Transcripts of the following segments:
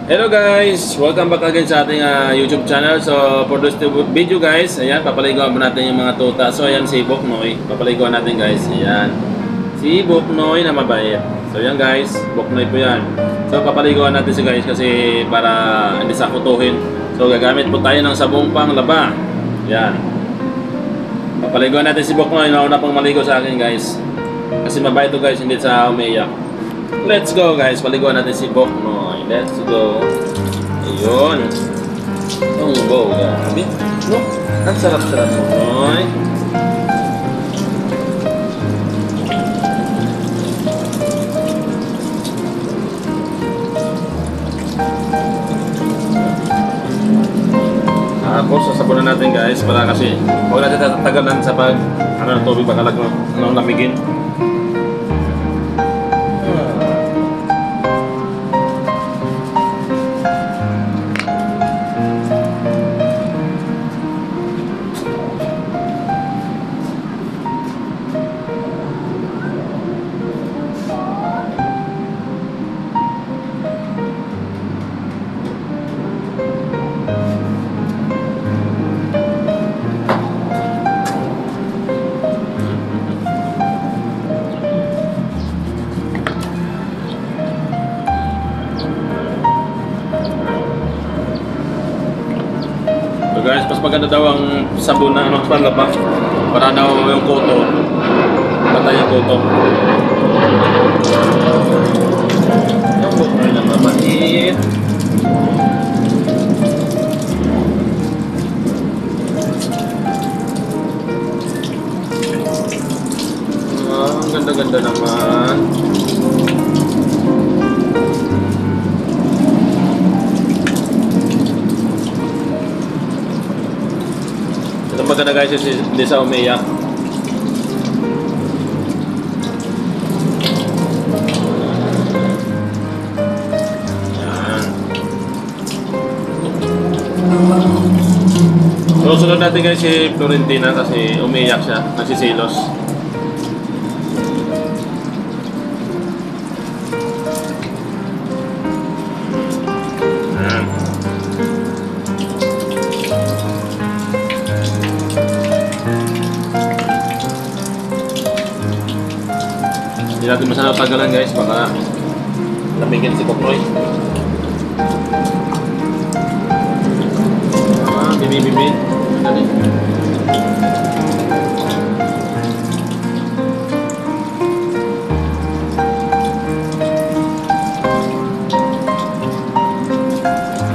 Hello guys! Welcome back again sa ating YouTube channel. So for this video guys, ayan, papaliguan mo natin yung mga tuta. So ayan si Boknoy, papaliguan natin guys. Ayan, si Boknoy na mabait. So ayan guys, Boknoy po yan. So papaliguan natin si guys kasi para hindi sakutuhin. So gagamit po tayo ng sabong panglaba. Ayan, papaliguan natin si Boknoy. Nauna pang maligo sa akin guys, kasi mabait to guys, hindi sa umiyak. Let's go guys, paliguan natin si Boknoy. Let's go. Ayun. Oh, go. Grabe. No? Ang sarap-sarap mo. Noy. Tapos, sasabunan natin guys para kasi huwag natin tatagalan sa pag ng tubig baka lamigin. So guys, mas maganda daw ang sabon na panlaba para daw yung koto patay yung koto. Yung koto na mabait. Ang ganda-ganda naman. Maganda guys, hindi sa umiyak. Yan. So sunod natin guys si Florentina kasi umiyak siya, nagsisilos. Hindi natin masyadong tagalan guys, baka lamigin si Boknoy. Bibi. Dali.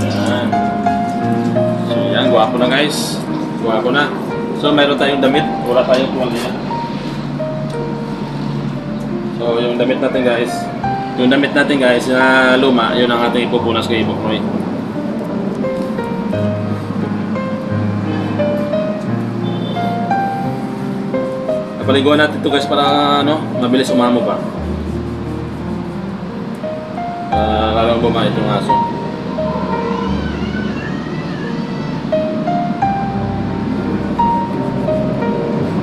Yan. So yan, guwapo na guys. Guwapo na. So mayroon tayong damit, wala tayong tuwalya. So yung damit natin guys, na luma, yun ang ating ipupunas kay Boknoy. Napaliguan natin ito guys para mabilis umamo ba. Lalong bumait yung aso.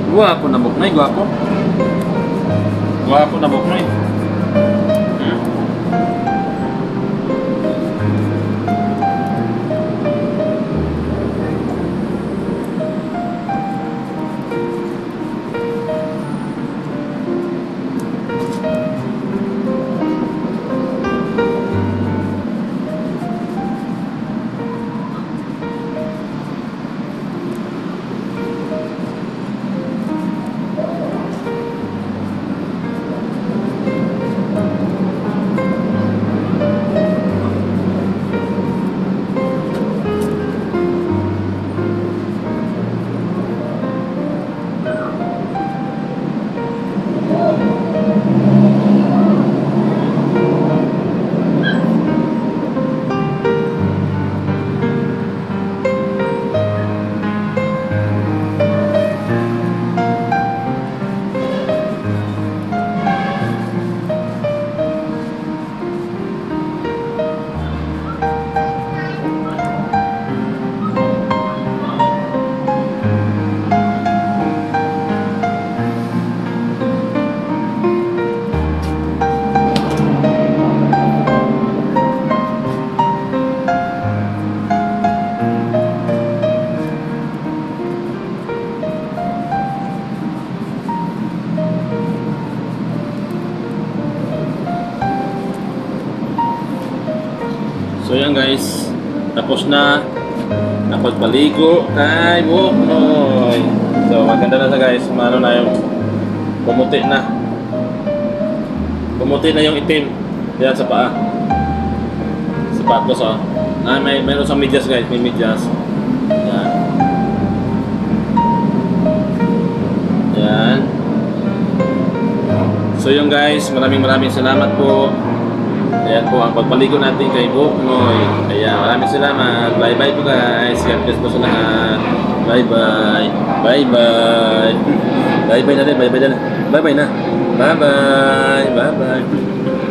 Guwapo na Boknoy, guwapo. Guwapo na Boknoy. So yan guys, tapos na nakapagpaligo kay Buknoy. So maganda na sa guys, ano na yung pumuti na. Pumuti na yung itim. Yan sa paa. Sapatos mayroon sa medyas guys, may medyas. Yan. Yan. So yung guys, maraming salamat po. Ayan po ang pagpaligo natin kay Buknoy. Ayan, maraming salamat. Bye bye po guys. God bless po sa lahat. Bye bye. Bye bye. Bye bye na rin. Bye bye na. Bye bye na. Bye bye. Bye bye.